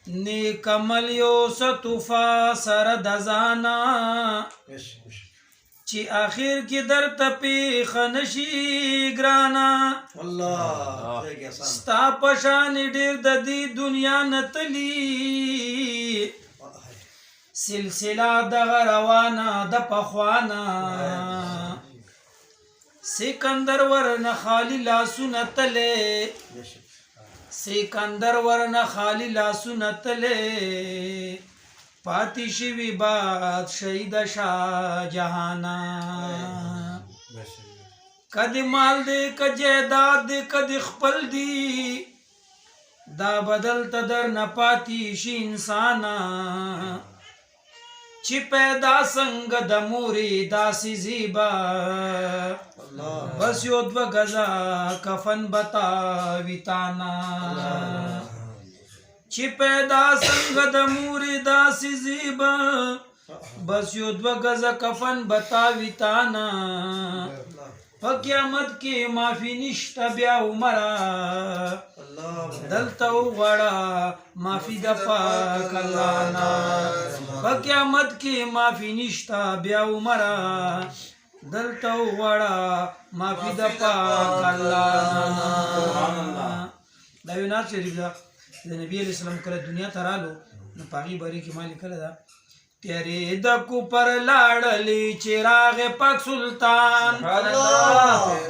نیک عمل یو ستوفا سر دزانا چی آخر کی در تپی خنشی گرانا ستا پشان ډیر د دې دنیا نتلی سلسله دغه روانه د پخوانا سکندر ورنه خالی لاسونه تلې سکندر ورنه خالی لاسونه تلې پاتی شوی باد شهید شاه جهانا کدی مال دی که جیداد دی کدی خپل دی دا بدل تا در نپاتی شی انسانا چی پیدا سنگ د موری داسی زیبا بس یو دو گزا کفن بتاوی تانا چی پیدا سنگ د موری داسی زیبا بس یو دو گزا کفن بتاوی تانا پا قیامت کی معافی نشتا بیا عمرہ دلتا وغڑا معافی دا پاک اللہ نا پا قیامت کی معافی نشتا بیا عمرہ دلتا وغڑا معافی دا پاک اللہ نا دایو نات شریف دا نبی علیہ السلام کل دنیا ترالو پاگی باری کی مالی کل دا تیری دکو پر لاڑلی چراغ پاک سلطان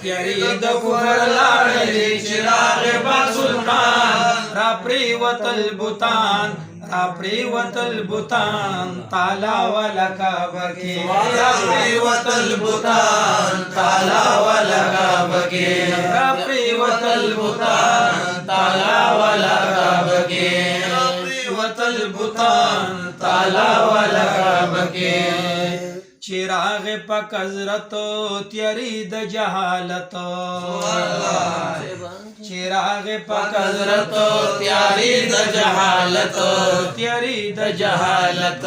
تیری دکو پر لاڑلی چراغ پاک سلطان را پریوت البتان را پریوت البتان تالا ولکا بکی را پریوت البتان تالا ولکا بکی را پریوت البتان تالا ولکا بکی البتان تالا ولکا بکی چراغ پاک حضرت تیری د جہالت چراغ پاک حضرت تیری د جہالت تیری د جہالت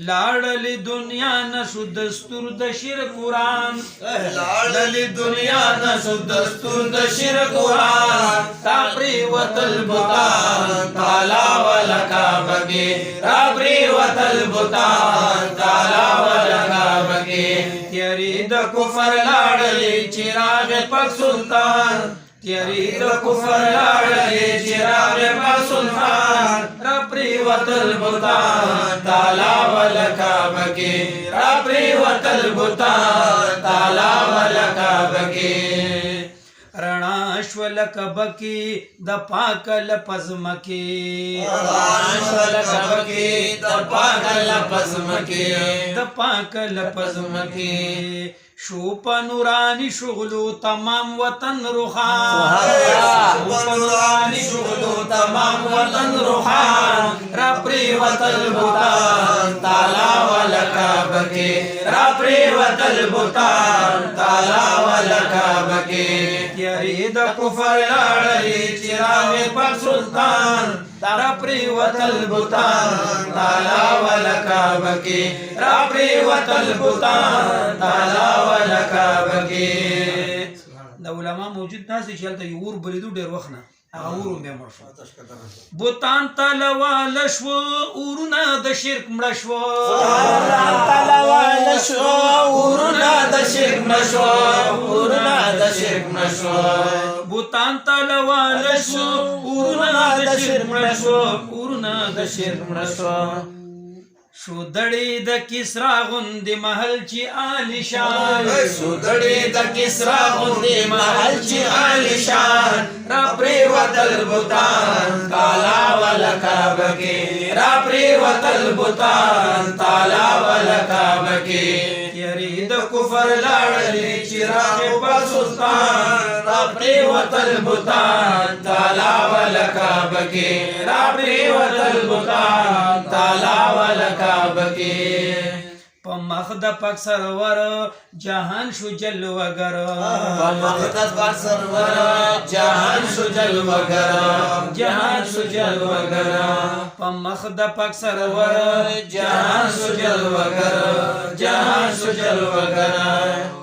لاڑلی دنیا نشو دستور د شیر قرآن لاڑلی دنیا نشو دستور د شیر قرآن تابری وطل بطان تالا ولکا بگی تابری وطل بطان تالا ولکا بگی تیری د کفر لاڑلی چراغ پاک سلطان تیری د کفر لاڑلی چراغ پاک سلطان رپری وطل بطان تالا ولکا بگی رپری وطل بطان تالا ولکا بگی رناشولک بکی د پاک لپزمکی رناشولک بکی د پاک لپزمکی د پاک لپزمکی شو پا نورانی شغلو تمام وطن روحان شو پا نورانی شغلو تمام وطن روحان رپری وطل بطان تالا ولکا بکی رپری وطل بطان تالا ولکا بکی تیری د کفر لاڑلی چراغ پاک سلطان رپری وطل بطان تالا ولکا بکی رپری وطل بطان تالا ولکا بکی دا علماء موجود ناسی چلتا یو اور بریدو دیر وخنا اغا اورون بیا مرشو بطان تالوالشو اورونا دا شرک مرشو بطان تالوالشو اورونا دا شرک مرشو اورونا دا شرک مرشو بطان تالوالشو اورونا دا شرک مرشو اورونا دا شرک مرشو شو دڑی دا کسرا غندی محل چی آلیشان شو دڑی دا کسرا غندی محل چی آلیشان را پریوت البتان تالا ولکا بکی را پریوت البتان تالا ولکا بکی تیری دا کفر لاڑلی چراغ پاک سلطان را پریوت البتان تالا ولکا بکی را پریوت البتان تالا ولکا بکی پا مخد پاک سرور جہان شو جلوگر پا مخد پاک سرور جہان شو جلوگر جہان شو جلوگر پا مخد پاک سرور جہان شو جلوگر جہان شو جلوگر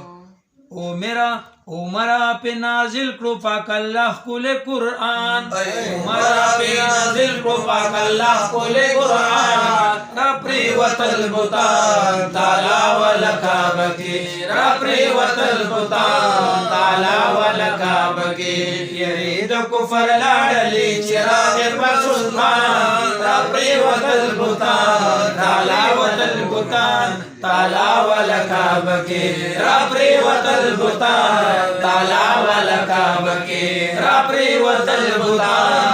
उमरा पे नाजिल करो पाक अल्लाह कुले कुरान उमरा पे नाजिल करो पाक अल्लाह कुले कुरान रप्री वतल बुतान ताला वल काबके रप्री वतल बुतान ताला वल काबके यरीद कुफर लाडली चिराग बसुल्तान रप्री वतल बुतान ताला वतल बुतान ताला वल काबके रप्री वतल बुतान ताला वल काबके रप्री वतल बुतान